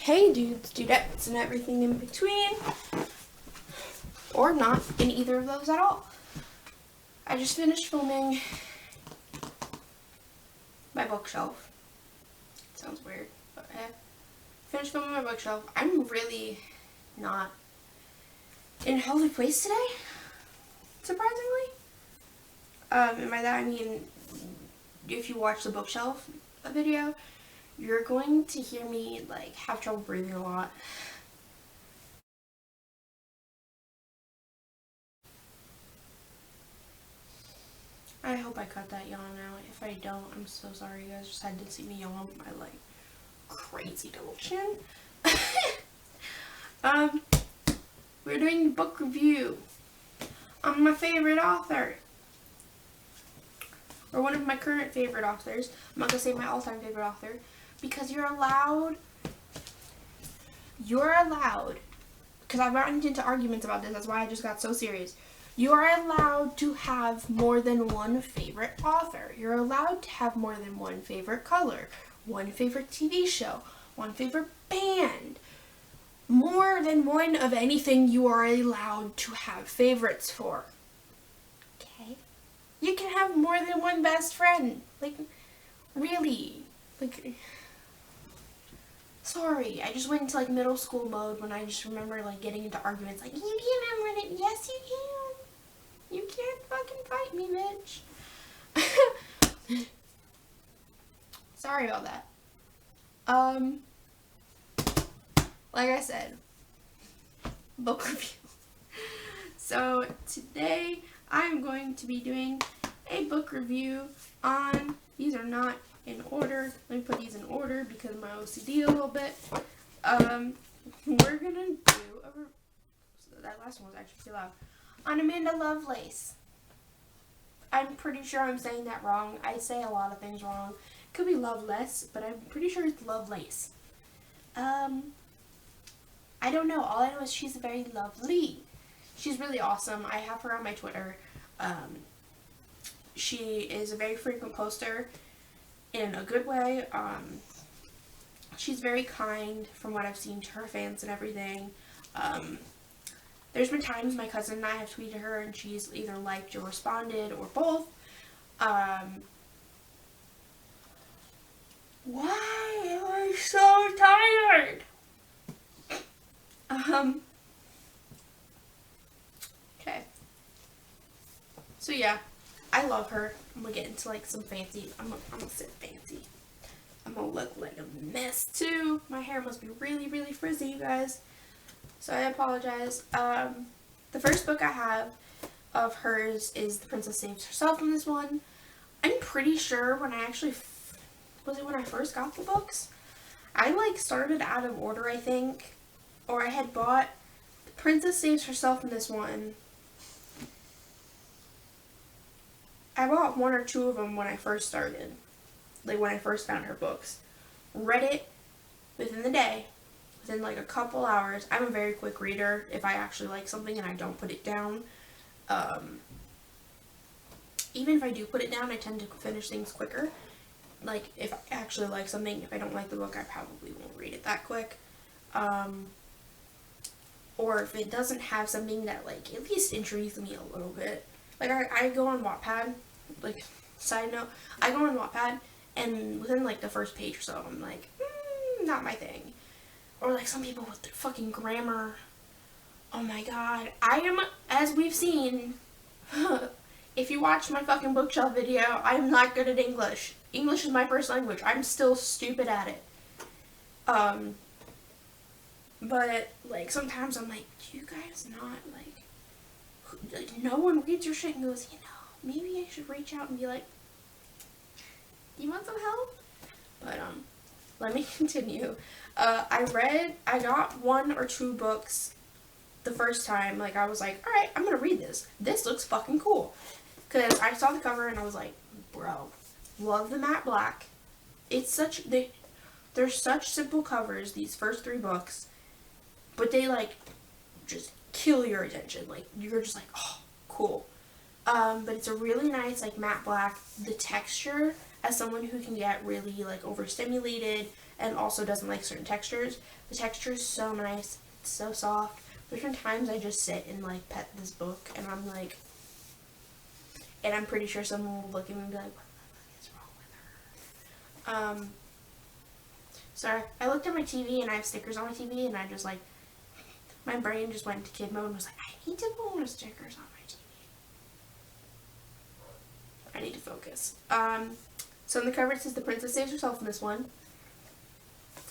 Hey dudes, dudettes, and everything in between. Or not in either of those at all. I just finished filming my bookshelf. Sounds weird, but finished filming my bookshelf. I'm really not in a healthy place today, surprisingly. And by that I mean, if you watch the bookshelf video, you're going to hear me like have trouble breathing a lot. I hope I cut that yawn out. If I don't, I'm so sorry, you guys just had to see me yawn with my like crazy double chin. We're doing a book review on my favorite author, or one of my current favorite authors. I'm not gonna say my all-time favorite author, because you're allowed, because I've gotten into arguments about this, that's why I just got so serious. You are allowed to have more than one favorite author. You're allowed to have more than one favorite color, one favorite TV show, one favorite band. More than one of anything you are allowed to have favorites for. Okay? You can have more than one best friend. Like, really. Like, sorry, I just went into like middle school mode when I just remember like getting into arguments like, you can have more than, yes you can. You can't fucking fight me, bitch. Sorry about that. Like I said, book review. So today I'm going to be doing a book review on, these are not in order. Let me put these in order because of my OCD a little bit. We're gonna do that last one was actually too loud. On Amanda Lovelace. I'm pretty sure I'm saying that wrong. I say a lot of things wrong. Could be Lovelace, but I'm pretty sure it's Lovelace. I don't know. All I know is she's very lovely. She's really awesome. I have her on my Twitter. She is a very frequent poster in a good way. She's very kind from what I've seen to her fans and everything. There's been times my cousin and I have tweeted her and she's either liked or responded or both. Why am I so tired? Okay. So yeah, I love her. I'm gonna get into like some fancy, I'm gonna sit fancy. I'm gonna look like a mess too. My hair must be really, really frizzy, you guys. So I apologize. The first book I have of hers is The Princess Saves Herself in this one. I'm pretty sure when I actually, was it when I first got the books? I like started out of order, I think. Or I had bought The Princess Saves Herself in this one. I bought one or two of them when I first started. Like when I first found her books. Read it within the day. Within like a couple hours. I'm a very quick reader if I actually like something and I don't put it down. Even if I do put it down, I tend to finish things quicker. Like if I actually like something, if I don't like the book, I probably won't read it that quick. Or if it doesn't have something that like at least intrigues me a little bit. Like I go on Wattpad, like side note, I go on Wattpad and within like the first page or so I'm like, not my thing. Or like some people with their fucking grammar. Oh my god. I am, as we've seen, if you watch my fucking bookshelf video, I am not good at English. English is my first language. I'm still stupid at it. But like sometimes I'm like, do you guys not like no one reads your shit and goes, you know, maybe I should reach out and be like, you want some help? But let me continue. I got one or two books the first time. Like I was like, alright, I'm gonna read this. This looks fucking cool. Cause I saw the cover and I was like, bro, love the matte black. It's such, they're such simple covers, these first three books. But they like just kill your attention. Like you're just like, oh, cool. But it's a really nice like matte black. The texture as someone who can get really like overstimulated and also doesn't like certain textures, the texture is so nice, it's so soft. There's been times I just sit and like pet this book and I'm like, and I'm pretty sure someone will look at me and be like, what the fuck is wrong with her? Sorry, I looked at my TV and I have stickers on my TV and I just like, my brain just went into kid mode and was like, I need to put more stickers on my TV. I need to focus. So on the cover it says the princess saves herself in this one.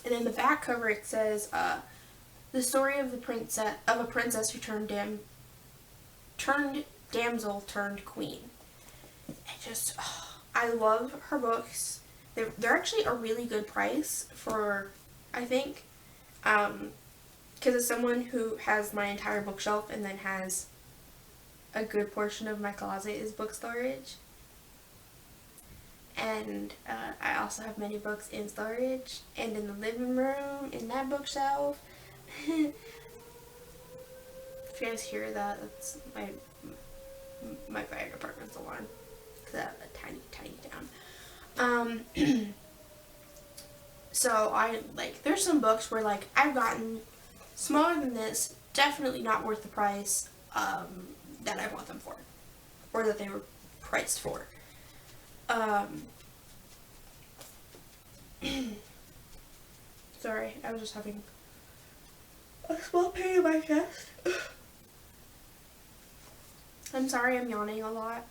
And in the back cover it says, the story of a princess who turned damsel turned queen. I love her books. They're actually a really good price for, I think, because as someone who has my entire bookshelf and then has a good portion of my closet is book storage. And I also have many books in storage and in the living room, in that bookshelf. If you guys hear that, that's my fire department's alarm. Because I have a tiny town. So there's some books where like I've gotten smaller than this, definitely not worth the price that I bought them for, or that they were priced for. Sorry, I was just having a small pain in my chest. I'm sorry I'm yawning a lot.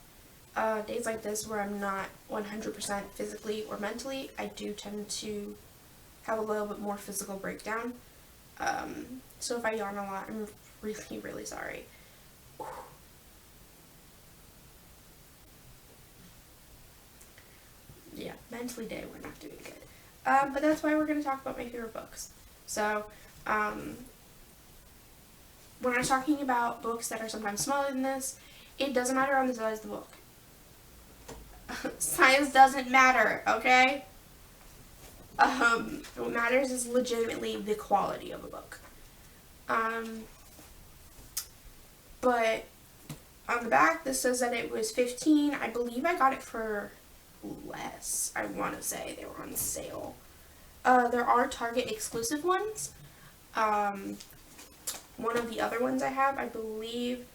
Days like this where I'm not 100% physically or mentally, I do tend to have a little bit more physical breakdown. So if I yawn a lot, I'm really, really sorry. Yeah, mentally day, we're not doing good. But that's why we're going to talk about my favorite books. So, when I'm talking about books that are sometimes smaller than this, it doesn't matter on the size of the book. Size doesn't matter, okay? What matters is legitimately the quality of a book. But on the back, this says that it was $15. I believe I got it for less. I want to say they were on sale. There are Target exclusive ones. One of the other ones I have, I believe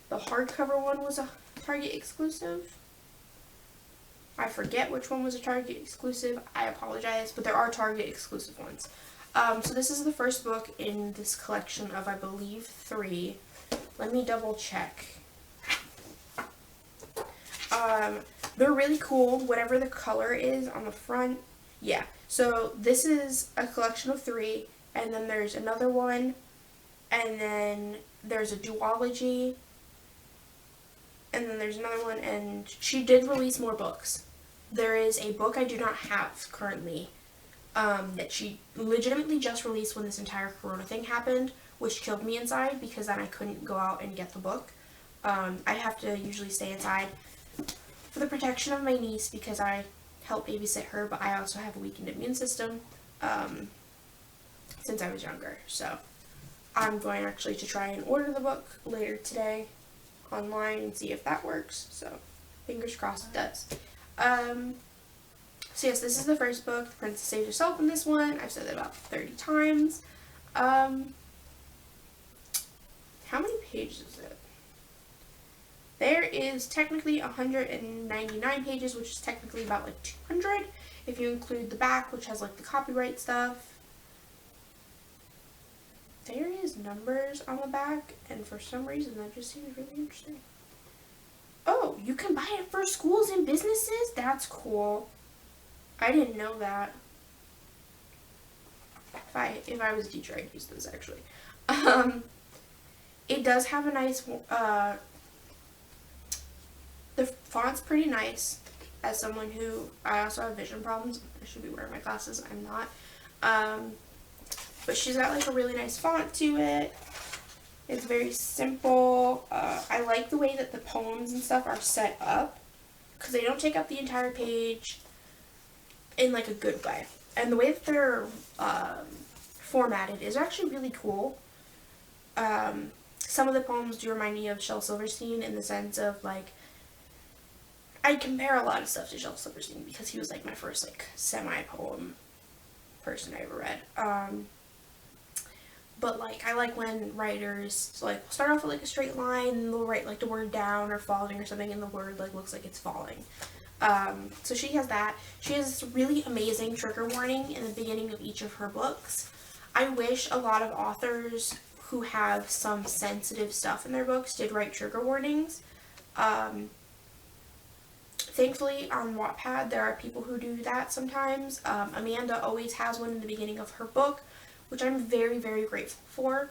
the hardcover one was a Target exclusive. I forget which one was a Target exclusive. I apologize, but there are Target exclusive ones. So this is the first book in this collection of, I believe, 3. Let me double check. They're really cool, whatever the color is on the front. Yeah, so this is a collection of 3, and then there's another one, and then there's a duology, and then there's another one, and she did release more books. There is a book I do not have currently, that she legitimately just released when this entire corona thing happened, which killed me inside because then I couldn't go out and get the book. I have to usually stay inside for the protection of my niece because I help babysit her, but I also have a weakened immune system since I was younger. So I'm going actually to try and order the book later today online and see if that works. So fingers crossed it does. So yes, this is the first book, The Princess Saves Herself in this one. I've said it about 30 times. How many pages is it? There is technically 199 pages, which is technically about like 200 if you include the back, which has like the copyright stuff. There is numbers on the back, and for some reason that just seems really interesting. Oh, you can buy it for schools and businesses? That's cool. I didn't know that. If I was a teacher, I'd use those actually. It does have a nice, the font's pretty nice. As someone who, I also have vision problems. I should be wearing my glasses. I'm not. But she's got like a really nice font to it. It's very simple. I like the way that the poems and stuff are set up, because they don't take up the entire page in like a good way. And the way that they're formatted is actually really cool. Some of the poems do remind me of Shel Silverstein in the sense of like, I compare a lot of stuff to Shel Silverstein because he was like my first like semi-poem person I ever read. But like I like when writers like start off with like a straight line and they'll write like the word down or falling or something and the word like looks like it's falling. So she has that. She has this really amazing trigger warning in the beginning of each of her books. I wish a lot of authors who have some sensitive stuff in their books did write trigger warnings. Thankfully, on Wattpad, there are people who do that sometimes. Amanda always has one in the beginning of her book, which I'm very, very grateful for.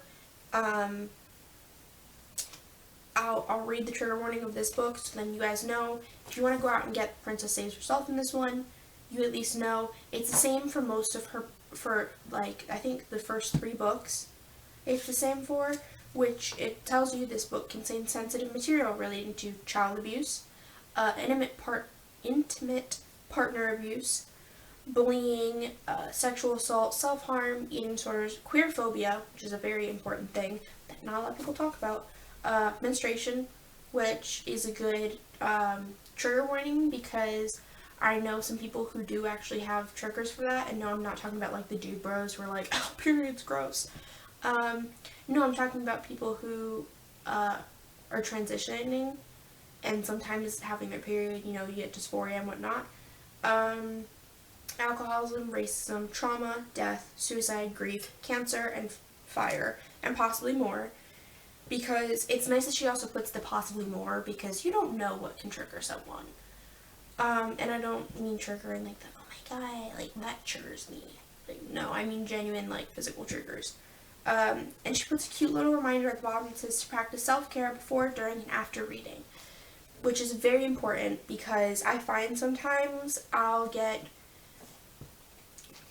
I'll read the trigger warning of this book, so then you guys know. If you want to go out and get Princess Saves Herself in this one, you at least know. It's the same for most of her, for like, I think the first 3 books it's the same for, which it tells you this book contains sensitive material relating to child abuse, intimate partner abuse, bullying, sexual assault, self-harm, eating disorders, queer phobia, which is a very important thing that not a lot of people talk about, menstruation, which is a good trigger warning because I know some people who do actually have triggers for that, and no, I'm not talking about like the dude bros who are like, oh, period's gross. No, I'm talking about people who are transitioning and sometimes having their period, you know, you get dysphoria and whatnot. Alcoholism, racism, trauma, death, suicide, grief, cancer, and fire, and possibly more. Because it's nice that she also puts the possibly more because you don't know what can trigger someone. And I don't mean triggering like the, oh my god, like that triggers me. Like, no, I mean genuine like physical triggers. And she puts a cute little reminder at the bottom that says to practice self-care before, during, and after reading. Which is very important because I find sometimes I'll get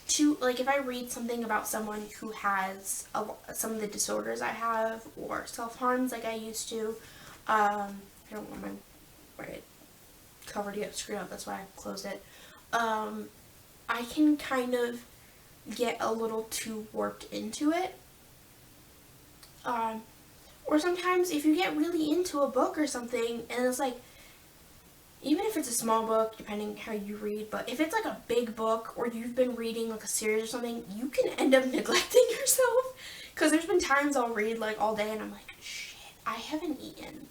too, like if I read something about someone who has some of the disorders I have or self-harms like I used to, I don't want my cover to get screwed up, that's why I closed it. I can kind of get a little too warped into it. Or sometimes if you get really into a book or something and it's like, even if it's a small book, depending how you read, but if it's like a big book or you've been reading like a series or something, you can end up neglecting yourself. Because there's been times I'll read like all day and I'm like, shit, I haven't eaten.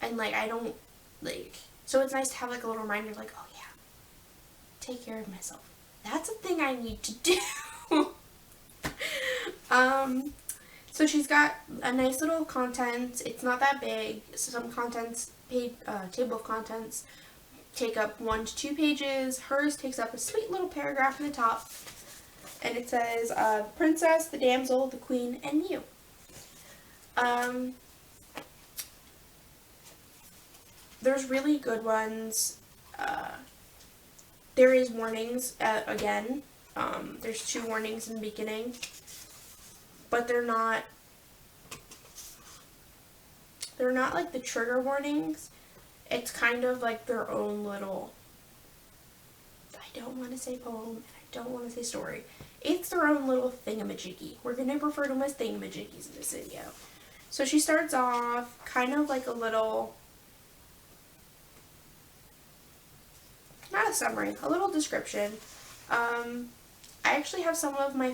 And like I don't, like, so it's nice to have like a little reminder like, oh yeah, take care of myself. That's a thing I need to do. So she's got a nice little contents. It's not that big. Some contents, table of contents, take up 1 to 2 pages. Hers takes up a sweet little paragraph in the top. And it says, the princess, the damsel, the queen, and you. There's really good ones. There is warnings, again. There's 2 warnings in the beginning. But they're not like the trigger warnings. It's kind of like their own little, I don't want to say poem, and I don't want to say story. It's their own little thingamajiggy. We're going to refer to them as thingamajiggies in this video. So she starts off kind of like a little, not a summary, a little description. I actually have some of my,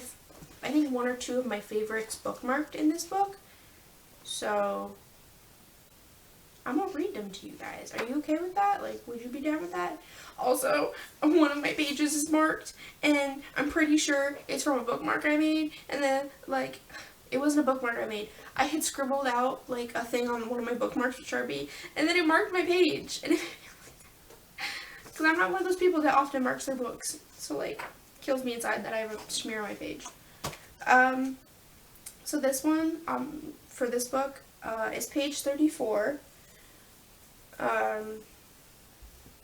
I think 1 or 2 of my favorites bookmarked in this book. So I'm going to read them to you guys. Are you okay with that? Like, would you be down with that? Also, one of my pages is marked, and I'm pretty sure it's from a bookmark I made, and then, like, it wasn't a bookmark I made. I had scribbled out, like, a thing on one of my bookmarks with Sharpie, and then it marked my page. And because I'm not one of those people that often marks their books. So, like, kills me inside that I have a smear on my page. So this one, for this book, is page 34. And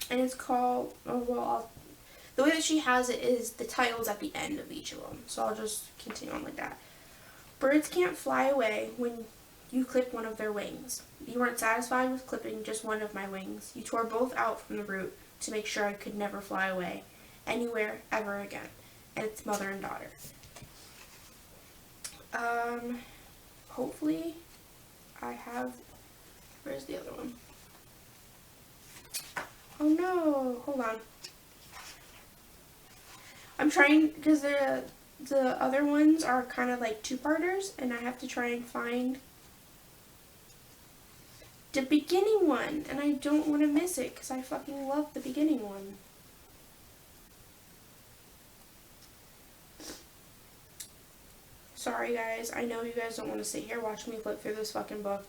it's called, the way that she has it is the title's at the end of each of them. So I'll just continue on like that. Birds can't fly away when you clip one of their wings. You weren't satisfied with clipping just one of my wings. You tore both out from the root to make sure I could never fly away anywhere ever again. And it's mother and daughter. Hopefully I have, where's the other one? Oh no, hold on. I'm trying, because the other ones are kind of like two-parters, and I have to try and find the beginning one, and I don't want to miss it, because I fucking love the beginning one. Sorry guys, I know you guys don't want to sit here watching me flip through this fucking book.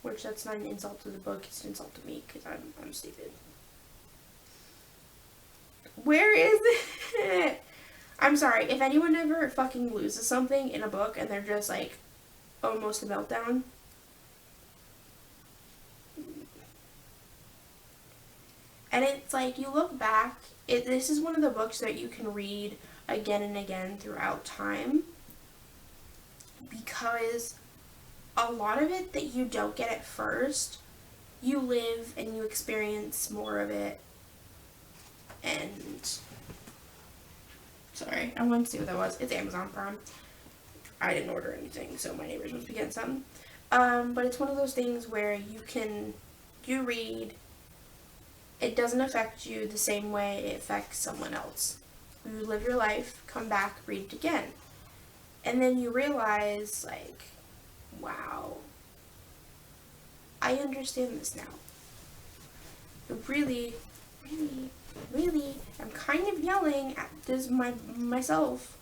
Which, that's not an insult to the book, it's an insult to me, because I'm stupid. Where is it? I'm sorry, if anyone ever fucking loses something in a book and they're just like almost a meltdown. And it's like, you look back, this is one of the books that you can read again and again throughout time, because a lot of it that you don't get at first, you live and you experience more of it. And sorry, I wanted to see what that was. It's Amazon Prime. I didn't order anything, so my neighbors must be getting something. But it's one of those things where you read, it doesn't affect you the same way it affects someone else. You live your life, come back, read it again. And then you realize, like, wow, I understand this now. Really, I'm kind of yelling at this myself,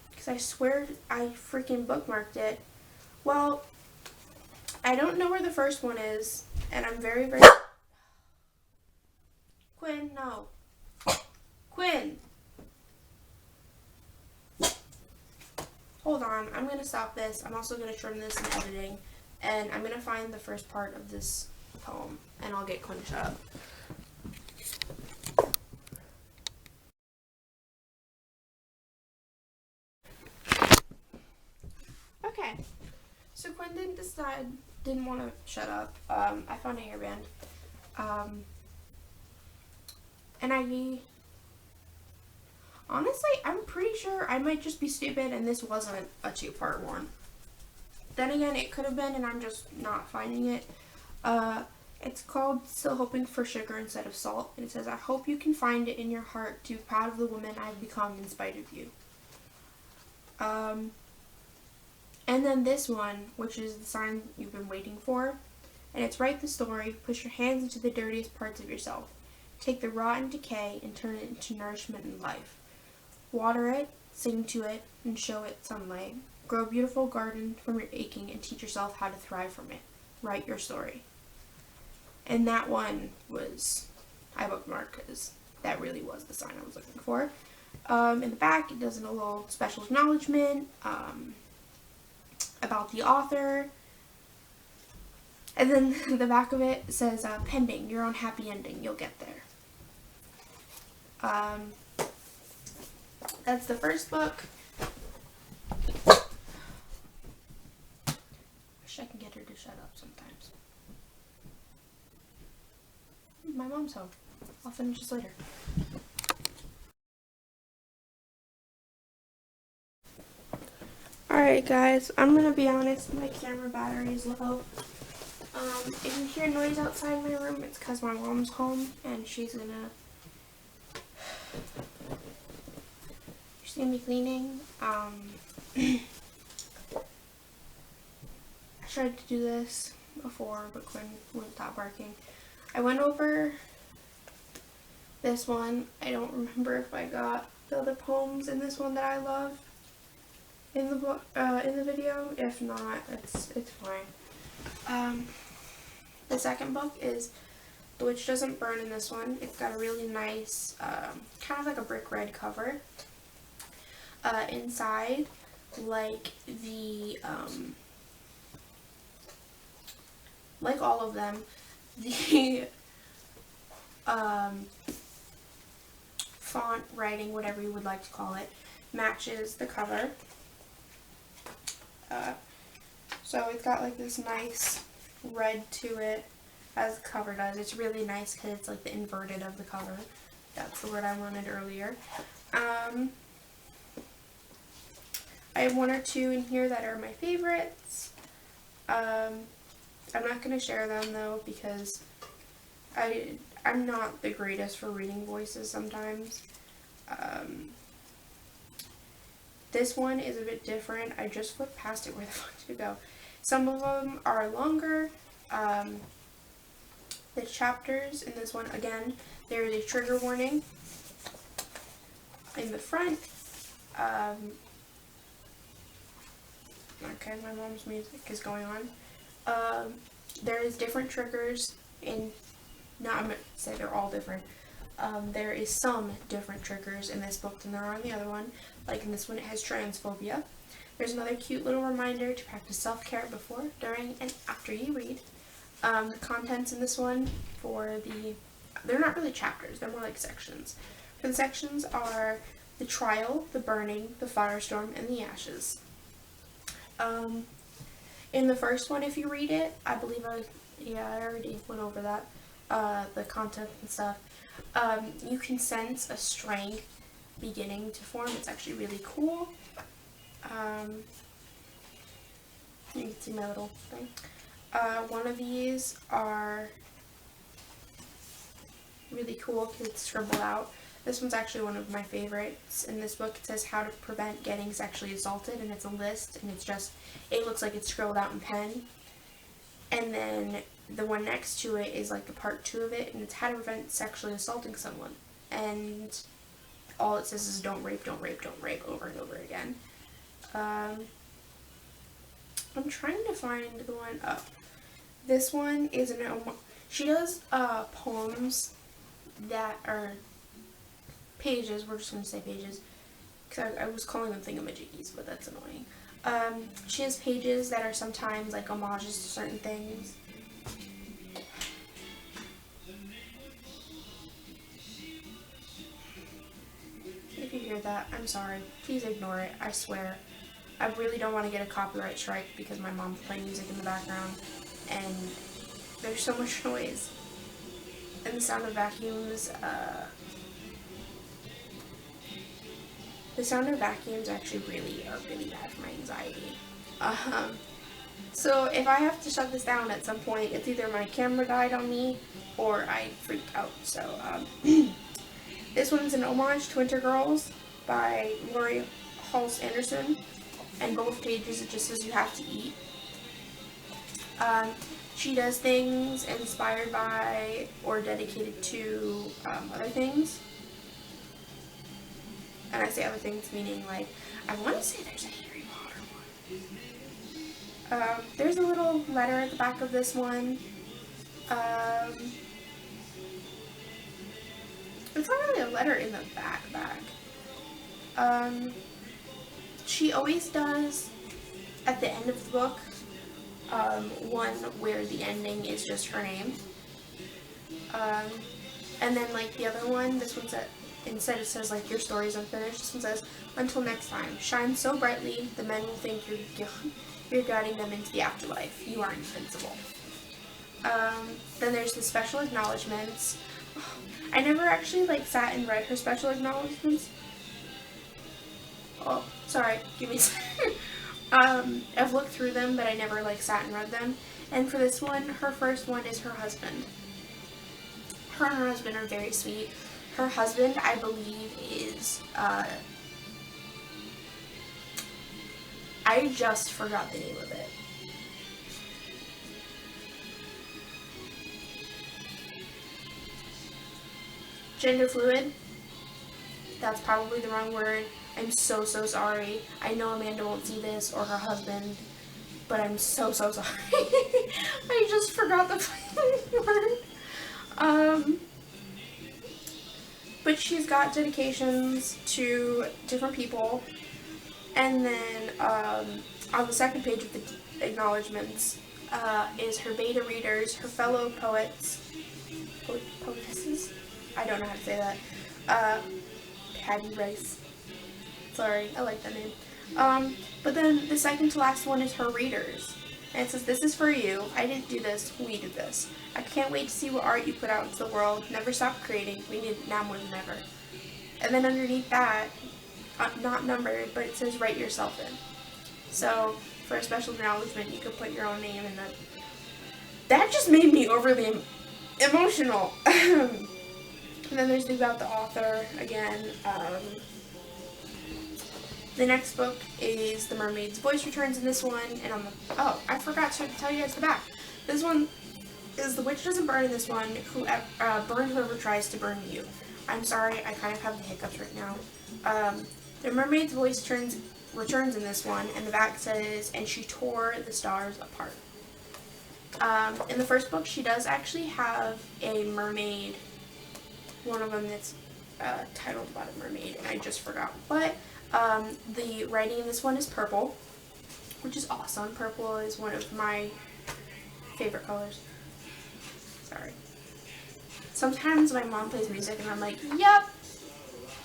because I swear I freaking bookmarked it. Well, I don't know where the first one is, and I'm very, very... Quinn, no. Quinn! Hold on, I'm going to stop this. I'm also going to trim this in editing, and I'm going to find the first part of this poem, and I'll get Quinn to shut up. Okay, so Quinn didn't want to shut up. I found a hairband. And honestly, I'm pretty sure I might just be stupid and this wasn't a two-part one. Then again, it could have been, and I'm just not finding it. It's called Still Hoping for Sugar Instead of Salt. And it says, I hope you can find it in your heart to be proud of the woman I've become in spite of you. And then this one, which is the sign you've been waiting for. And it's write the story, push your hands into the dirtiest parts of yourself. Take the rot and decay and turn it into nourishment and life. Water it, sing to it, and show it sunlight. Grow a beautiful garden from your aching and teach yourself how to thrive from it. Write your story. And that one was, I bookmarked because that really was the sign I was looking for. In the back, it does a little special acknowledgement about the author. And then the back of it says, pending your own happy ending, you'll get there. That's the first book. Wish I can get her to shut up sometimes. My mom's home. I'll finish this later. Alright guys, I'm gonna be honest, my camera battery is low. If you hear noise outside my room, it's because my mom's home and she's gonna be cleaning. I tried to do this before, but Quinn wouldn't stop barking. I went over this one. I don't remember if I got the other poems in this one that I love in the book, in the video. If not, it's fine. The second book is The Witch Doesn't Burn in this one. It's got a really nice, kind of like a brick red cover. Inside, like like all of them, the font, writing, whatever you would like to call it, matches the cover. So it's got like this nice red to it, as the cover does. It's really nice because it's like the inverted of the cover. That's the word I wanted earlier. I have one or two in here that are my favorites. I'm not going to share them though because I'm not the greatest for reading voices sometimes. This one is a bit different. I just flipped past it. Where the fuck did it go? Some of them are longer. The chapters in this one, again, there is a trigger warning in the front. Okay, my mom's music is going on. There is different triggers in, not I'm going to say they're all different. There is some different triggers in this book than there are in the other one. Like in this one, it has transphobia. There's another cute little reminder to practice self-care before, during, and after you read. The contents in this one they're not really chapters, they're more like sections. For the sections are the trial, the burning, the firestorm, and the ashes. In the first one, if you read it, I believe I already went over that, the content and stuff. You can sense a strength beginning to form. It's actually really cool. You can see my little thing. One of these are really cool because it's scribbled out. This one's actually one of my favorites. In this book, it says how to prevent getting sexually assaulted, and it's a list, and it looks like it's scribbled out in pen. And then the one next to it is like the part 2 of it, and it's how to prevent sexually assaulting someone. And all it says is don't rape, don't rape, don't rape, over and over again. I'm trying to find the one up. This one is she does poems that are pages. We're just going to say pages because I was calling them thingamajiggies, but that's annoying. She has pages that are sometimes like homages to certain things. If you hear that, I'm sorry. Please ignore it. I swear. I really don't want to get a copyright strike because my mom's playing music in the background and there's so much noise. And the sound of vacuums, actually are really bad for my anxiety. So if I have to shut this down at some point, it's either my camera died on me or I freaked out. So this one's an homage to Winter Girls by Lori Halse Anderson. And both pages it just says you have to eat. She does things inspired by or dedicated to other things. And I say other things meaning like, I want to say there's a Harry Potter one. There's a little letter at the back of this one. It's not really a letter in the back. She always does, at the end of the book, one where the ending is just her name. And then, like, the other one, this one instead it says, like, your story's unfinished. This one says, until next time, shine so brightly, the men will think you're guiding them into the afterlife. You are invincible. Then there's the special acknowledgments. I never actually, like, sat and read her special acknowledgments. Oh, sorry, give me a second. I've looked through them, but I never, like, sat and read them. And for this one, her first one is her husband. Her and her husband are very sweet. Her husband, I believe, is, I just forgot the name of it. Gender fluid. That's probably the wrong word. I'm so sorry. I know Amanda won't see this, or her husband, but I'm so sorry. I just forgot the word. But she's got dedications to different people, and then on the second page of the acknowledgments is her beta readers, her fellow poetesses? I don't know how to say that. Patty Rice. Sorry, I like that name. But then the second to last one is her readers. And it says, this is for you. I didn't do this. We did this. I can't wait to see what art you put out into the world. Never stop creating. We need it now more than ever. And then underneath that, not numbered, but it says write yourself in. So for a special acknowledgement, you could put your own name in that. That just made me overly emotional. And then there's the about the author again. The next book is The Mermaid's Voice returns in this one, and oh, I forgot to tell you guys the back. This one is The Witch Doesn't Burn in this one, burn whoever tries to burn you. I'm sorry, I kind of have the hiccups right now. The Mermaid's Voice returns in this one, and the back says, and she tore the stars apart. In the first book, she does actually have a mermaid, one of them that's titled about a mermaid, and I just forgot what. The writing in this one is purple, which is awesome. Purple is one of my favorite colors. Sorry. Sometimes my mom plays music and I'm like, yep,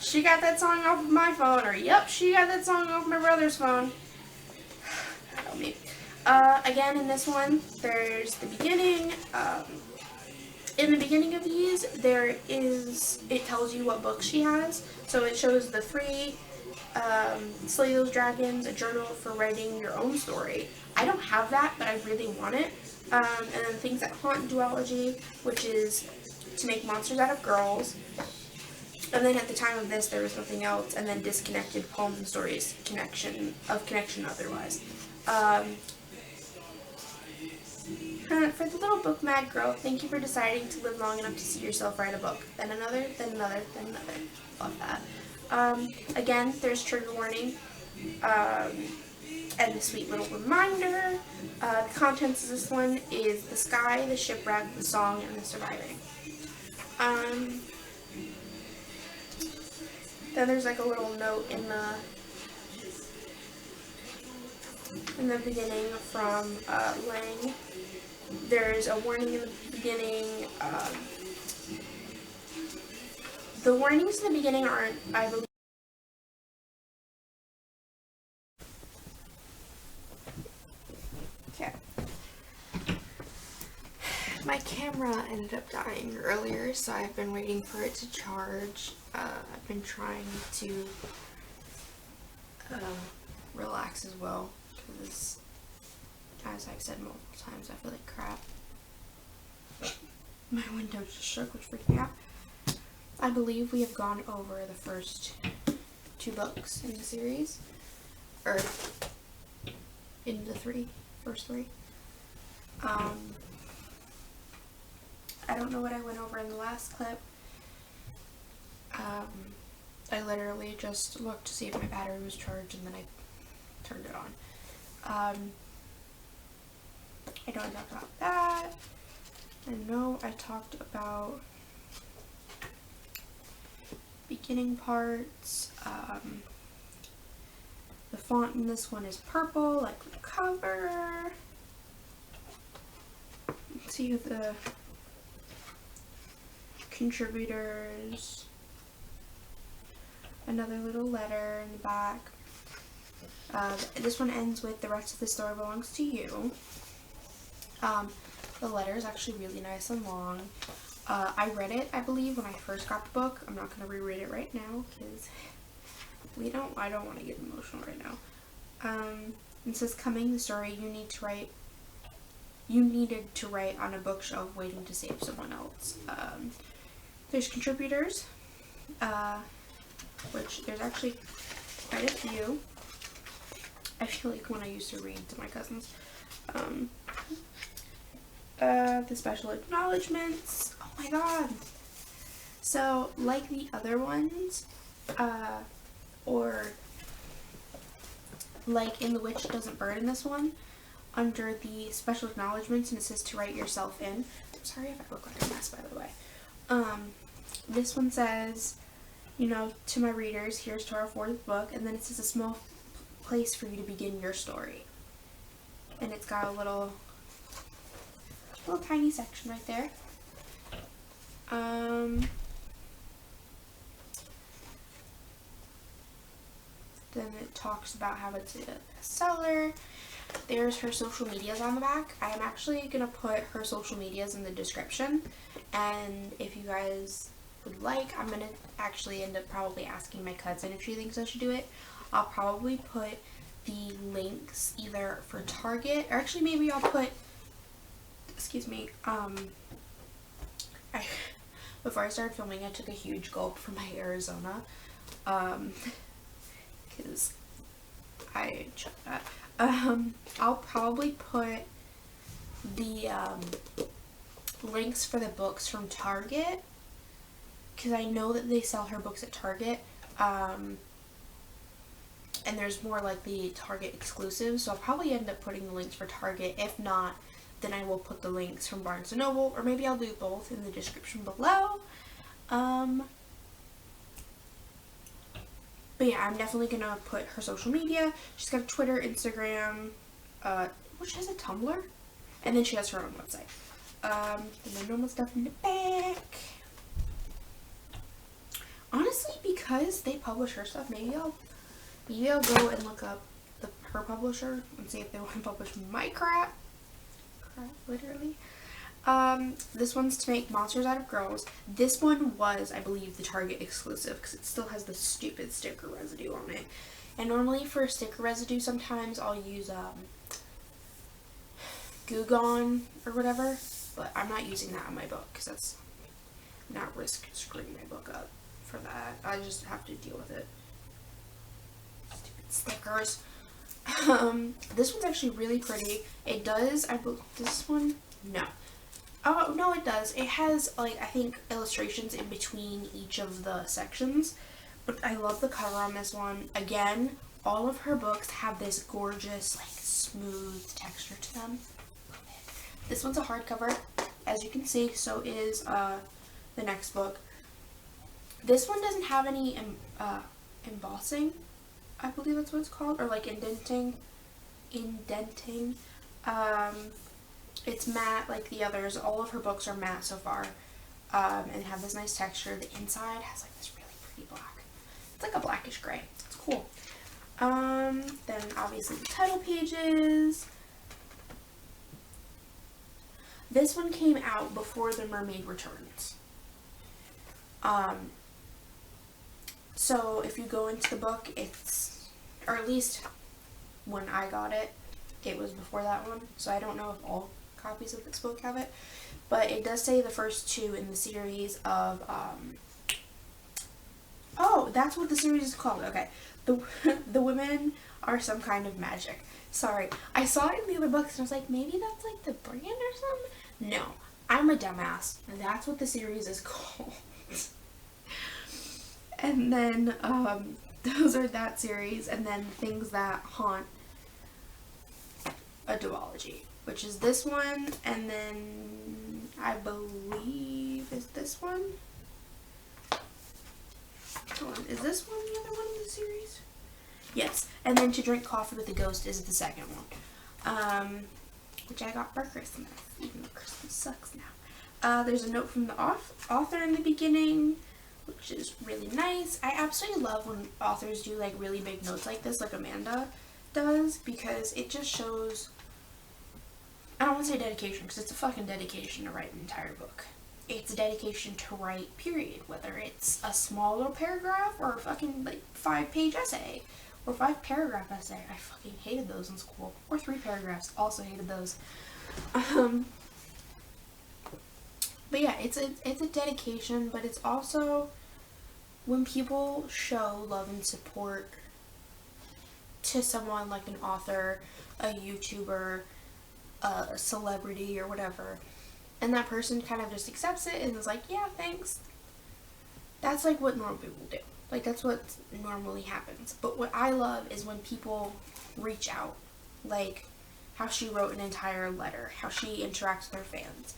she got that song off of my phone, or yep, she got that song off my brother's phone. Help me. Again, in this one, there's the beginning. In the beginning of these, it tells you what books she has. So it shows the 3, Slay Those Dragons, a journal for writing your own story. I don't have that, but I really want it. And then Things That Haunt duology, which is to make monsters out of girls. And then at the time of this, there was nothing else. And then Disconnected Poems and Stories, connection otherwise. For the little book mad girl, thank you for deciding to live long enough to see yourself write a book. Then another, then another, then another. Love that. Again, there's trigger warning, and the sweet little reminder. The contents of this one is the sky, the shipwreck, the song, and the surviving. Then there's like a little note in the beginning from Lang. There's a warning in the beginning. The warnings in the beginning aren't, I believe. Okay. My camera ended up dying earlier, so I've been waiting for it to charge. I've been trying to relax as well, because as I've said multiple times, I feel like crap. My window just shook, which freaked me out. I believe we have gone over the first 2 books in the series, or in the first 3. I don't know what I went over in the last clip. I literally just looked to see if my battery was charged, and then I turned it on. I know I talked about that. I know I talked about beginning parts. The font in this one is purple, like the cover. Let's see the contributors. Another little letter in the back. This one ends with the rest of the story belongs to you. The letter is actually really nice and long. I read it, I believe, when I first got the book. I'm not going to reread it right now because I don't want to get emotional right now. It says, coming the story you needed to write on a bookshelf waiting to save someone else. There's contributors, which there's actually quite a few. I feel like when I used to read to my cousins. The special acknowledgements. Oh my god. So, like the other ones, or like in The Witch Doesn't Burn in this one, under the special acknowledgements, and it says to write yourself in. I'm sorry if I look like a mess, by the way. This one says, to my readers, here's to our 4th book, and then it says a small place for you to begin your story. And it's got a little tiny section right there. Then it talks about how it's a bestseller. There's her social medias on the back. I am actually going to put her social medias in the description, and if you guys would like, I'm going to actually end up probably asking my cousin if she thinks I should do it. I'll probably put the links either for Target, or actually maybe I'll put, Before I started filming, I took a huge gulp from my Arizona, because I checked that. I'll probably put the links for the books from Target, because I know that they sell her books at Target, and there's more like the Target exclusives, so I'll probably end up putting the links for Target. If not, then I will put the links from Barnes & Noble, or maybe I'll do both in the description below. But yeah, I'm definitely gonna put her social media. She's got a Twitter, Instagram, she has a Tumblr, and then she has her own website. And then normal stuff in the back. Honestly, because they publish her stuff, maybe I'll go and look up her publisher and see if they want to publish my crap. Literally. This one's to make monsters out of girls. This one was, I believe, the Target exclusive because it still has the stupid sticker residue on it. And normally for sticker residue, sometimes I'll use Goo Gone or whatever, but I'm not using that on my book because that's not risk screwing my book up for that. I just have to deal with it. Stupid stickers. This one's actually really pretty. It does, this one? No. Oh, no, it does. It has, like, I think illustrations in between each of the sections, but I love the cover on this one. Again, all of her books have this gorgeous, like, smooth texture to them. This one's a hardcover, as you can see, so is the next book. This one doesn't have any embossing, I believe that's what it's called, or like indenting. It's matte like the others. All of her books are matte so far, and have this nice texture. The inside has like this really pretty black. It's like a blackish gray. It's cool. Then obviously the title pages. This one came out before The Mermaid Returns. So if you go into the book, it's, or at least when I got it, it was before that one. So I don't know if all copies of this book have it, but it does say the first two in the series of, oh, that's what the series is called. Okay. The women are some kind of magic. Sorry. I saw it in the other books and I was like, maybe that's like the brand or something? No. I'm a dumbass. That's what the series is called. And then, those are that series, and then things that haunt a duology, which is this one, and then I believe is this one. Hold on, is this one the other one in the series? Yes, and then To Drink Coffee with a Ghost is the second one, which I got for Christmas, even though Christmas sucks now. There's a note from the author in the beginning, which is really nice. I absolutely love when authors do like really big notes like this, like Amanda does, because it just shows, I don't want to say dedication, because it's a fucking dedication to write an entire book. It's a dedication to write, period. Whether it's a small little paragraph or a fucking like 5-page essay or 5-paragraph essay. I fucking hated those in school. Or 3 paragraphs, also hated those. But yeah, it's a dedication, but it's also when people show love and support to someone like an author, a YouTuber, a celebrity or whatever, and that person kind of just accepts it and is like, yeah, thanks. That's like what normal people do. Like, that's what normally happens. But what I love is when people reach out, like how she wrote an entire letter, how she interacts with her fans.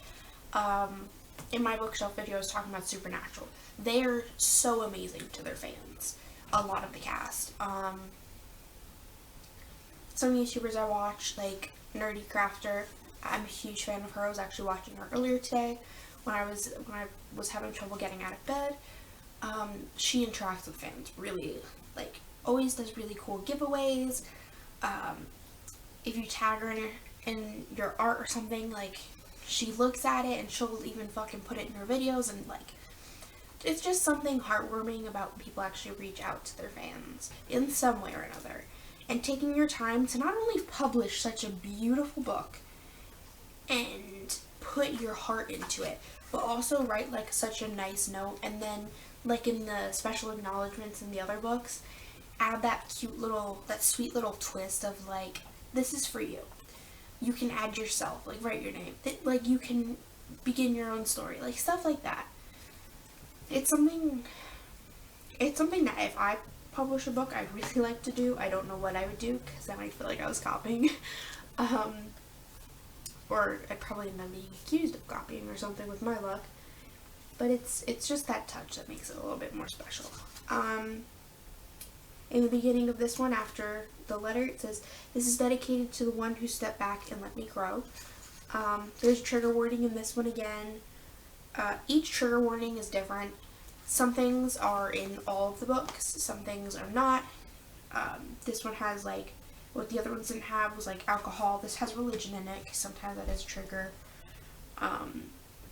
In my bookshelf video, I was talking about Supernatural. They are so amazing to their fans. A lot of the cast. Some YouTubers I watch, like Nerdy Crafter, I'm a huge fan of her. I was actually watching her earlier today when I was having trouble getting out of bed. She interacts with fans really, like, always does really cool giveaways. If you tag her in your art or something, like, she looks at it and she'll even fucking put it in her videos, and like, it's just something heartwarming about when people actually reach out to their fans in some way or another, and taking your time to not only publish such a beautiful book and put your heart into it, but also write like such a nice note, and then like in the special acknowledgments in the other books, add that sweet little twist of like, this is for you. You can add yourself, like write your name. Like you can begin your own story, like stuff like that. It's something that if I publish a book, I'd really like to do. I don't know what I would do, because then I feel like I was copying. Or I'd probably end up being accused of copying or something with my luck. But it's just that touch that makes it a little bit more special. In the beginning of this one, after the letter, it says, "This is dedicated to the one who stepped back and let me grow." There's trigger warning in this one again. Each trigger warning is different. Some things are in all of the books, some things are not. This one has like, what the other ones didn't have was like alcohol. This has religion in it, because sometimes that is a trigger.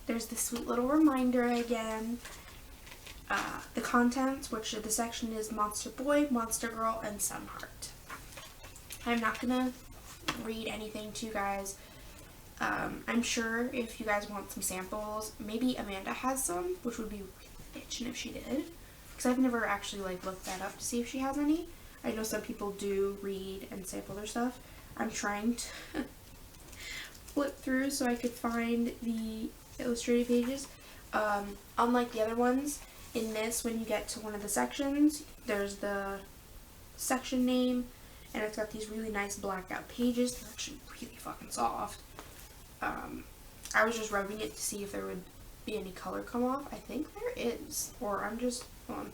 There's this sweet little reminder again. The contents, which the section is Monster Boy, Monster Girl, and Sun Heart. I'm not gonna read anything to you guys. I'm sure if you guys want some samples, maybe Amanda has some, which would be bitchin' if she did, because I've never actually like looked that up to see if she has any. I know some people do read and sample their stuff. I'm trying to flip through so I could find the illustrated pages. Unlike the other ones, in this, when you get to one of the sections, there's the section name, and it's got these really nice blacked out pages. They're actually really fucking soft. I was just rubbing it to see if there would be any color come off. I think there is, or I'm just, hold on.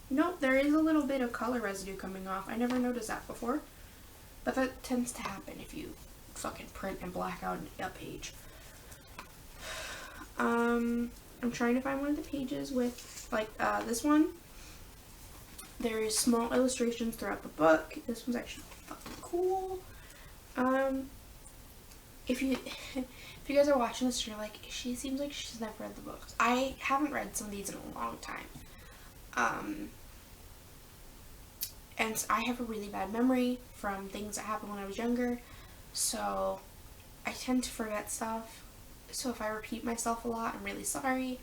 Nope, there is a little bit of color residue coming off. I never noticed that before, but that tends to happen if you fucking print and black out a page. I'm trying to find one of the pages with, like, this one. There is small illustrations throughout the book. This one's actually fucking cool. If you guys are watching this and you're like, she seems like she's never read the books. I haven't read some of these in a long time. And I have a really bad memory from things that happened when I was younger, so I tend to forget stuff. So if I repeat myself a lot, I'm really sorry.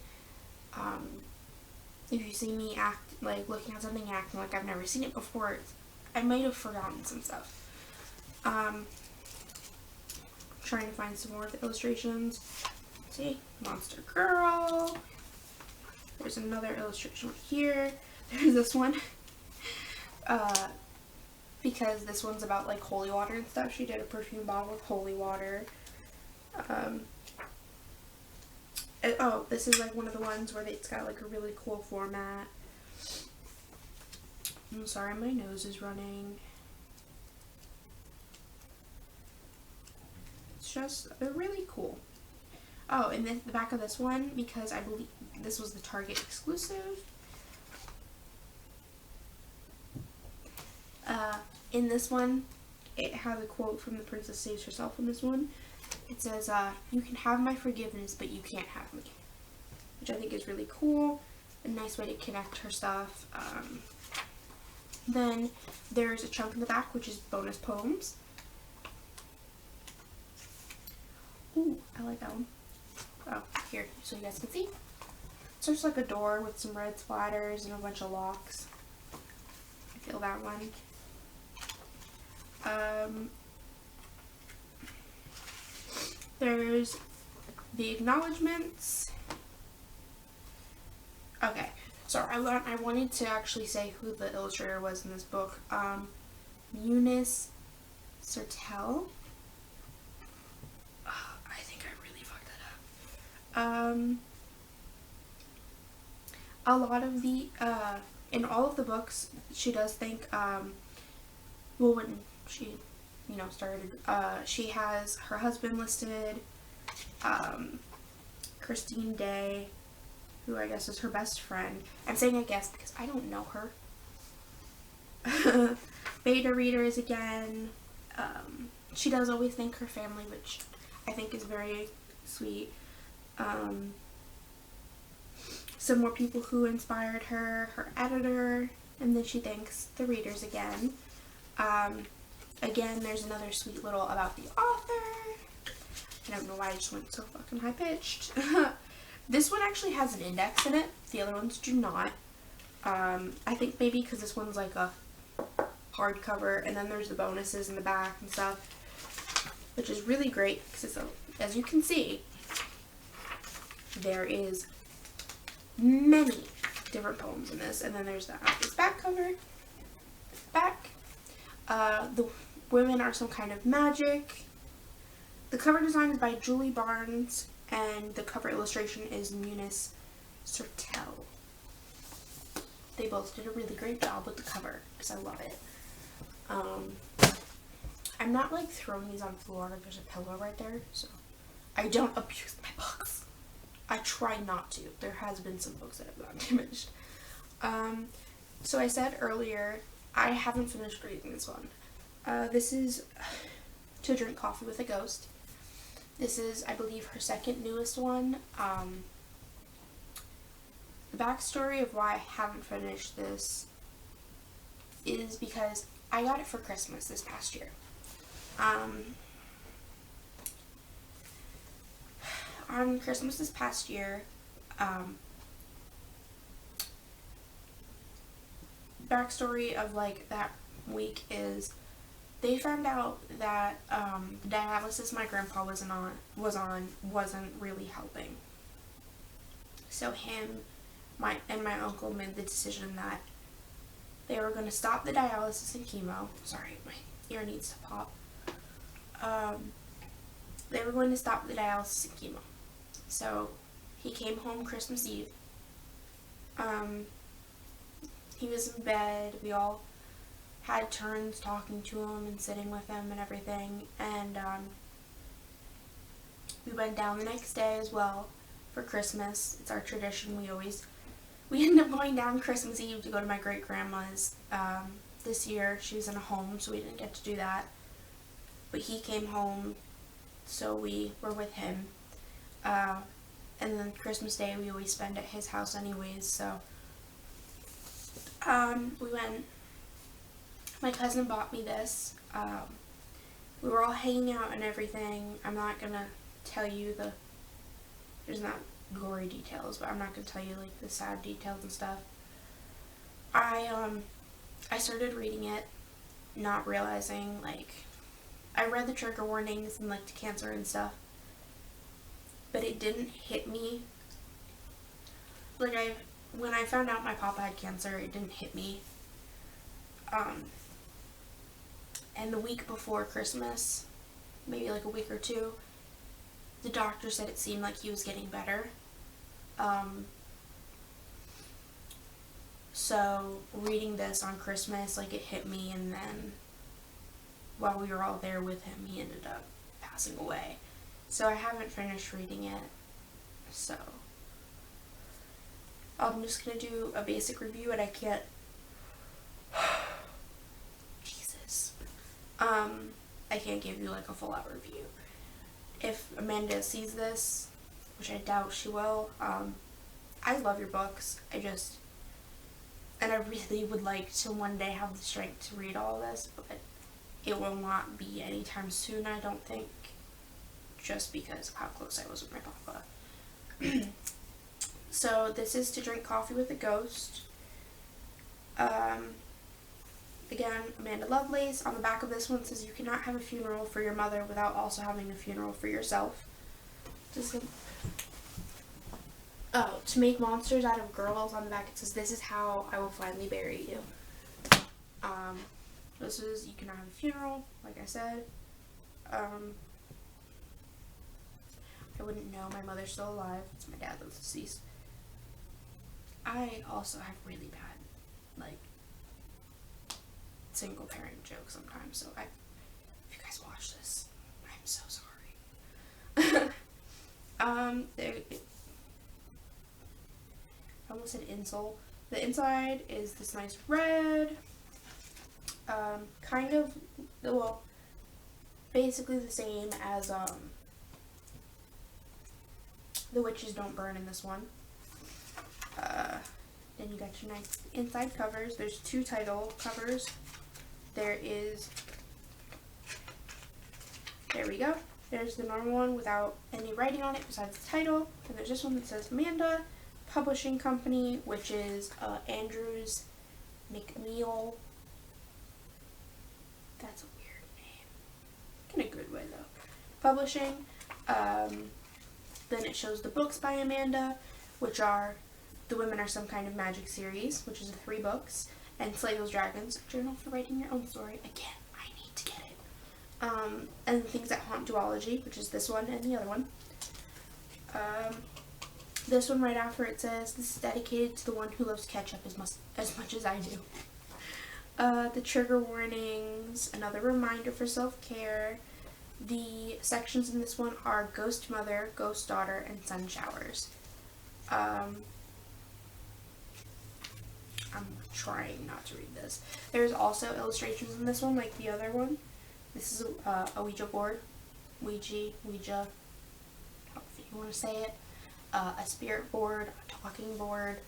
If you see me looking at something acting like I've never seen it before, I might have forgotten some stuff. Trying to find some more of the illustrations. Let's see, Monster Girl. There's another illustration right here. There's this one. Because this one's about like holy water and stuff. She did a perfume bottle with holy water. Oh, this is like one of the ones where it's got like a really cool format. I'm sorry, my nose is running. It's just, they're really cool. Oh, and then the back of this one, because I believe this was the Target exclusive. In this one, it has a quote from The Princess Saves Herself in this one. It says, "You can have my forgiveness, but you can't have me." Which I think is really cool. A nice way to connect her stuff. Then there's a chunk in the back, which is bonus poems. Ooh, I like that one. Oh, here, so you guys can see. So it's like a door with some red splatters and a bunch of locks. I feel that one. There's the acknowledgements. Okay, so I wanted to actually say who the illustrator was in this book. Eunice Sertel. Oh, I think I really fucked that up. A lot of the, in all of the books, she does thank, well, when she, started, she has her husband listed, Christine Day, who I guess is her best friend. I'm saying I guess because I don't know her. Beta readers again. She does always thank her family, which I think is very sweet. Some more people who inspired her, her editor, and then she thanks the readers again. Again, there's another sweet little about the author. I don't know why I just went so fucking high pitched. This one actually has an index in it. The other ones do not. I think maybe because this one's like a hardcover, and then there's the bonuses in the back and stuff, which is really great because it's as you can see, there is many different poems in this, and then there's this back cover. Back, the women are some kind of magic. The cover design is by Julie Barnes, and the cover illustration is Munis Sertel. They both did a really great job with the cover because I love it. I'm not like throwing these on the floor, like there's a pillow right there, so I don't abuse my books. I try not to. There has been some books that have gotten damaged. So I said earlier, I haven't finished reading this one. This is To Drink Coffee with a Ghost. This is, I believe, her second newest one. The backstory of why I haven't finished this is because I got it for Christmas this past year. On Christmas this past year, backstory of like that week is they found out that the dialysis my grandpa was on wasn't really helping. So him, my uncle made the decision that they were going to stop the dialysis and chemo. Sorry, my ear needs to pop. They were going to stop the dialysis and chemo. So he came home Christmas Eve. He was in bed. We all had turns talking to him and sitting with him and everything. And we went down the next day as well for Christmas. It's our tradition. We end up going down Christmas Eve to go to my great-grandma's. This year she was in a home, so we didn't get to do that. But he came home, so we were with him. And then Christmas Day we always spend at his house anyways, so we went. My cousin bought me this. We were all hanging out and everything. I'm not gonna tell you there's not gory details, but I'm not gonna tell you like the sad details and stuff. I started reading it, not realizing, like, I read the trigger warnings and like the cancer and stuff, but it didn't hit me. Like, when I found out my papa had cancer, it didn't hit me. And the week before Christmas, maybe like a week or two, the doctor said it seemed like he was getting better. So reading this on Christmas, like, it hit me, and then while we were all there with him, he ended up passing away. So I haven't finished reading it, so I'm just gonna do a basic review, and I can't Jesus. I can't give you like a full out review. If Amanda sees this, which I doubt she will, I love your books. And I really would like to one day have the strength to read all this, but it will not be anytime soon, I don't think, just because of how close I was with my papa. So this is To Drink Coffee with a Ghost. Again, Amanda Lovelace. On the back of this one says, you cannot have a funeral for your mother without also having a funeral for yourself. To make monsters out of girls. On the back it says, this is how I will finally bury you. This is, you cannot have a funeral, like I said. I wouldn't know, my mother's still alive. It's my dad that's deceased. I also have really bad, like, single parent jokes sometimes, so if you guys watch this, I'm so sorry. I almost said insole. The inside is this nice red, kind of, well, basically the same as, The Witches Don't Burn in this one. Then you got your nice inside covers. There's two title covers. There we go. There's the normal one without any writing on it besides the title. And there's this one that says Amanda Publishing Company, which is Andrews McNeil. That's a weird name. In a good way, though. Publishing. Then it shows the books by Amanda, which are The Women Are Some Kind of Magic series, which is 3 books, and Slay Those Dragons, Journal for Writing Your Own Story. Again, I need to get it. And Things That Haunt Duology, which is this one and the other one. This one right after it says, this is dedicated to the one who loves ketchup as much as I do. The trigger warnings, another reminder for self-care. The sections in this one are Ghost Mother, Ghost Daughter, and Sun Showers. I'm trying not to read this. There's also illustrations in this one, like the other one. This is a Ouija board. Ouija, however you want to say it. A spirit board, a talking board.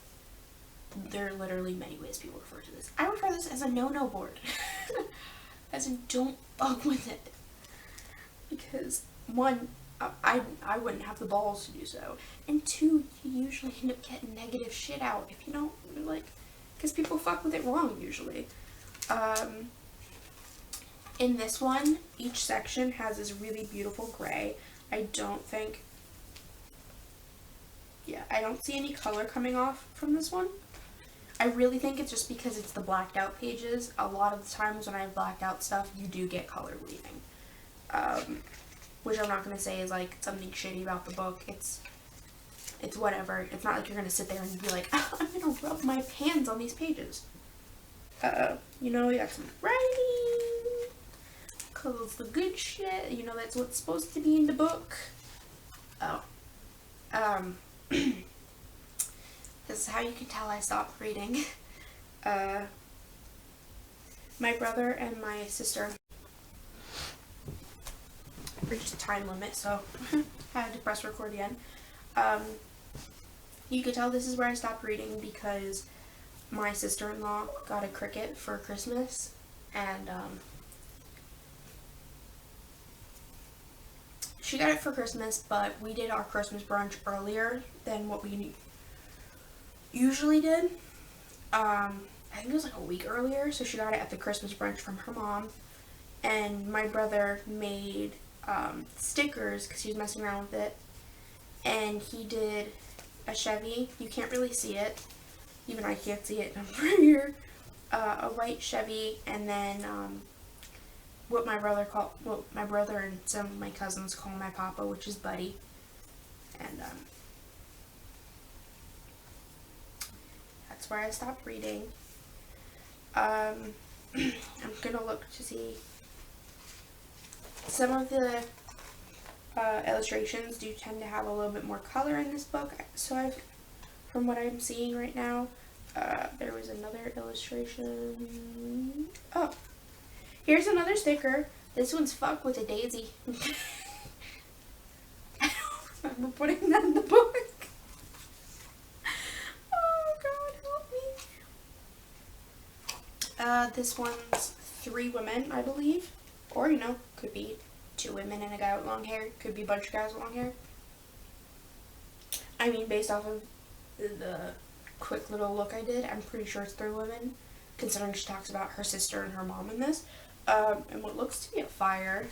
There are literally many ways people refer to this. I refer to this as a no-no board. As in, don't fuck with it. Because, 1, I wouldn't have the balls to do so. And 2, you usually end up getting negative shit out if you don't, like, because people fuck with it wrong, usually. In this one, each section has this really beautiful gray. I don't see any color coming off from this one. I really think it's just because it's the blacked out pages. A lot of the times when I have blacked out stuff, you do get color bleeding. Which I'm not going to say is like something shitty about the book. It's whatever. It's not like you're going to sit there and be like, oh, I'm going to rub my hands on these pages. You know, you got some writing. Cause the good shit, you know, that's what's supposed to be in the book. This is how you can tell I stopped reading. My brother and my sister reached a time limit, so I had to press record again. You could tell this is where I stopped reading because my sister-in-law got a Cricut for Christmas, and she got it for Christmas, but we did our Christmas brunch earlier than what we usually did. I think it was like a week earlier, so she got it at the Christmas brunch from her mom, and my brother made stickers because he was messing around with it, and he did a Chevy. You can't really see it, even I can't see it over here. A white Chevy, and then what my brother and some of my cousins call my papa, which is Buddy, and that's where I stopped reading. I'm gonna look to see. Some of the illustrations do tend to have a little bit more color in this book, so from what I'm seeing right now, there was another illustration. Oh, here's another sticker. This one's fuck with a daisy. I don't remember putting that in the book. Oh God, help me. This one's 3 women, I believe. Or, you know, could be 2 women and a guy with long hair. Could be a bunch of guys with long hair. I mean, based off of the quick little look I did, I'm pretty sure it's 3 women, considering she talks about her sister and her mom in this. And what looks to be a fire.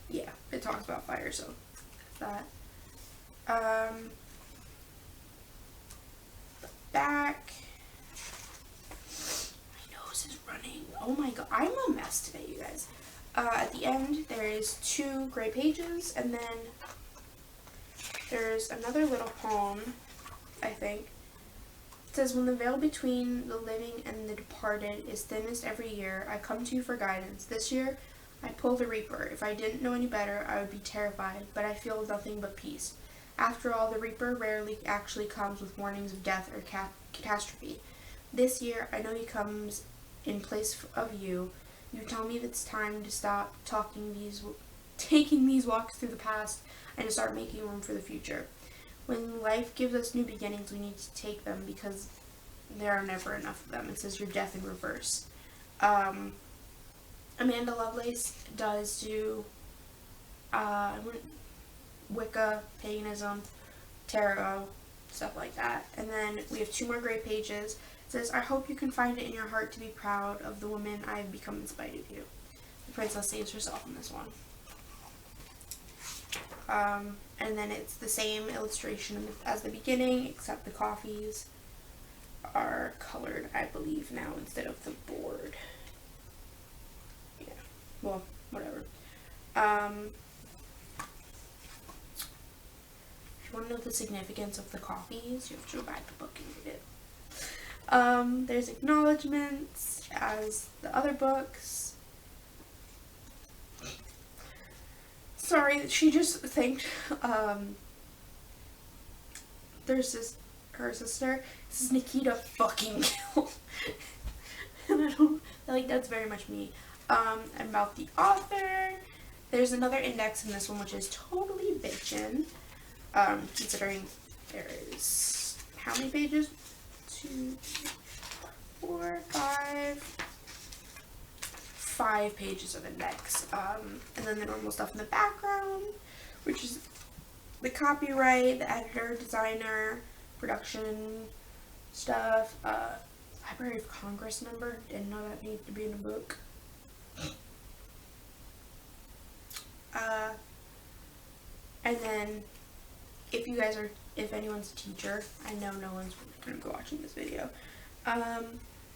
Yeah, it talks about fire, so that. The back. Running. Oh my God, I'm a mess today, you guys. At the end, there is 2 gray pages, and then there's another little poem, I think. It says, when the veil between the living and the departed is thinnest every year, I come to you for guidance. This year, I pull the Reaper. If I didn't know any better, I would be terrified, but I feel nothing but peace. After all, the Reaper rarely actually comes with warnings of death or catastrophe. This year, I know he comes in place of you. You tell me that it's time to stop taking these walks through the past and to start making room for the future. When life gives us new beginnings, we need to take them because there are never enough of them. It says your death in reverse. Amanda Lovelace does do Wicca, paganism, tarot, stuff like that. And then we have 2 more gray pages. It says, I hope you can find it in your heart to be proud of the woman I have become in spite of you. The princess saves herself in this one. And then it's the same illustration as the beginning, except the coffees are colored, I believe, now instead of the board. Yeah, well, whatever. If you want to know the significance of the coffees, you have to go buy the book and read it. There's acknowledgements as the other books. Sorry, she just thanked, there's her sister. This is Nikita fucking Gill. And I don't, like, that's very much me. About the author, there's another index in this one, which is totally bitchin'. Considering there is, how many pages? 2, 4, 5 pages of index. And then the normal stuff in the background, which is the copyright, the editor, designer, production stuff, Library of Congress number. Didn't know that needed to be in a book. And then if anyone's a teacher, I know no one's going to be watching this video.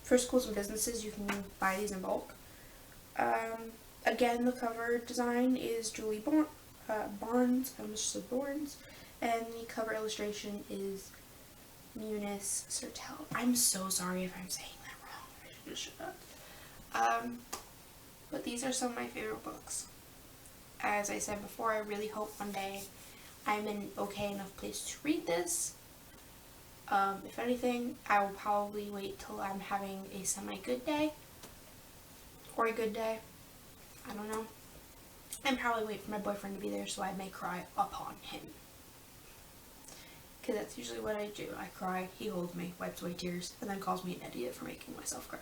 For schools and businesses, you can buy these in bulk. Again, the cover design is Julie Barnes, I almost said Barnes, and the cover illustration is Munis Sertel. I'm so sorry if I'm saying that wrong. I should just shut up. But these are some of my favorite books. As I said before, I really hope one day I'm in an okay enough place to read this. If anything, I will probably wait till I'm having a semi-good day. Or a good day. I don't know. And probably wait for my boyfriend to be there so I may cry upon him. Because that's usually what I do. I cry, he holds me, wipes away tears, and then calls me an idiot for making myself cry.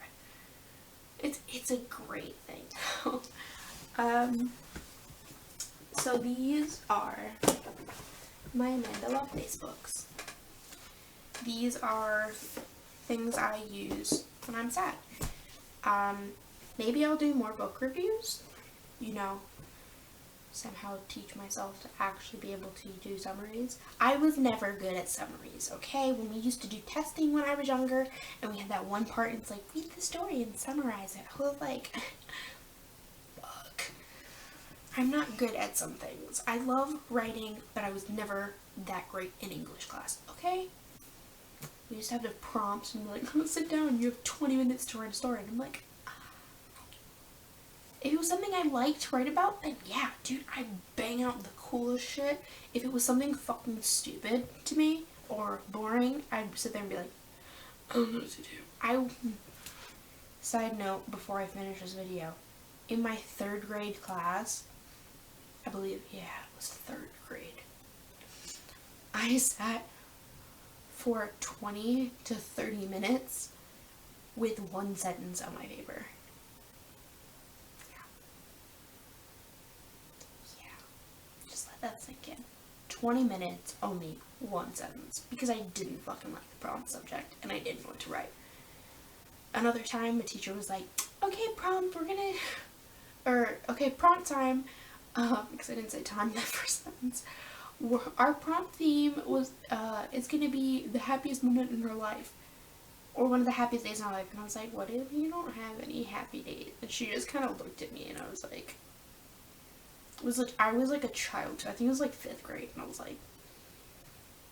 It's a great thing. So these are my Amanda Lovelace books. These are things I use when I'm sad. Maybe I'll do more book reviews, you know, somehow teach myself to actually be able to do summaries. I was never good at summaries, okay? When we used to do testing when I was younger, and we had that one part, and it's like, read the story and summarize it. I was like, fuck. I'm not good at some things. I love writing, but I was never that great in English class, okay? We used to have the prompts, and be like, oh, sit down, you have 20 minutes to write a story, and I'm like, if it was something I liked to write about, then yeah, dude, I'd bang out the coolest shit. If it was something fucking stupid to me, or boring, I'd sit there and be like, I don't know what to do. Side note, before I finish this video, in my 3rd grade class, I believe, yeah, it was 3rd grade, I sat for 20 to 30 minutes with 1 sentence on my paper. That sink in. 20 minutes, only 1 sentence, because I didn't fucking like the prompt subject, and I didn't know what to write. Another time, the teacher was like, okay, prompt, okay, prompt time, because I didn't say time in that first sentence. Our prompt theme was, it's gonna be the happiest moment in her life, or one of the happiest days in her life, and I was like, what if you don't have any happy days? And she just kind of looked at me, and I was like, I was like a child, so I think it was like 5th grade, and I was like,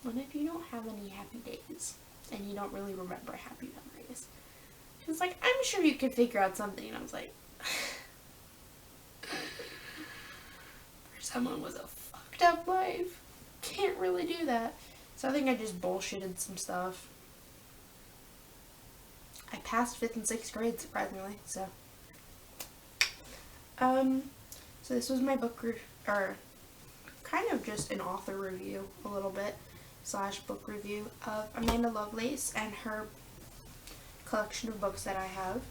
what if you don't have any happy days, and you don't really remember happy memories? She was like, I'm sure you could figure out something, and I was like, for someone with a fucked up life, can't really do that. So I think I just bullshitted some stuff. I passed 5th and 6th grade, surprisingly, so. So this was my book or kind of just an author review, a little bit, / book review of Amanda Lovelace and her collection of books that I have,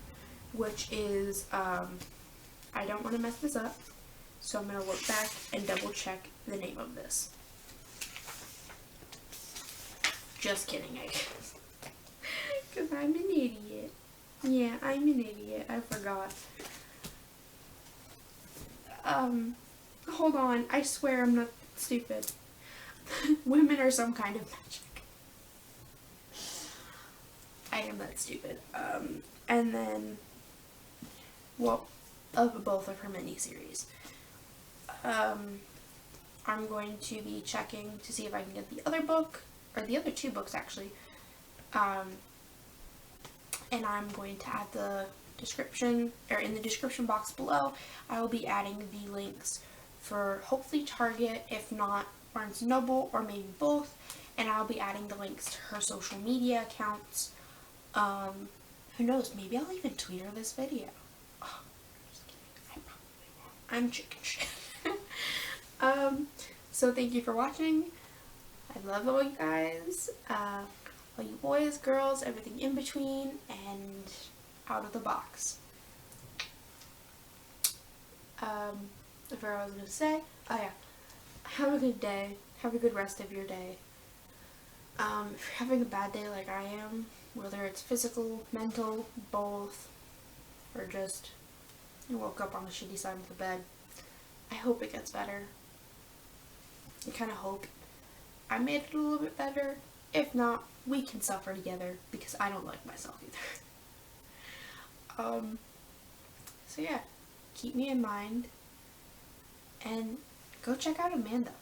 which is I don't want to mess this up, so I'm going to look back and double check the name of this. Just kidding, I guess. Because I'm an idiot. Yeah, I'm an idiot. I forgot. Hold on. I swear I'm not stupid. Women are some kind of magic. I am that stupid. And then, well, of both of her miniseries. I'm going to be checking to see if I can get the other book, or the other two books actually. And I'm going to add the description, or in the description box below, I will be adding the links for hopefully Target, if not Barnes & Noble, or maybe both, and I'll be adding the links to her social media accounts. Who knows, maybe I'll even tweet her this video. Oh, I'm just kidding. I probably won't. I'm chicken shit. So thank you for watching. I love all you guys. All you boys, girls, everything in between, and out of the box. I forgot what I was going to say. Oh yeah. Have a good day. Have a good rest of your day. If you're having a bad day like I am, whether it's physical, mental, both, or just you woke up on the shitty side of the bed, I hope it gets better. I kind of hope I made it a little bit better. If not, we can suffer together, because I don't like myself either. So yeah, keep me in mind, and go check out Amanda.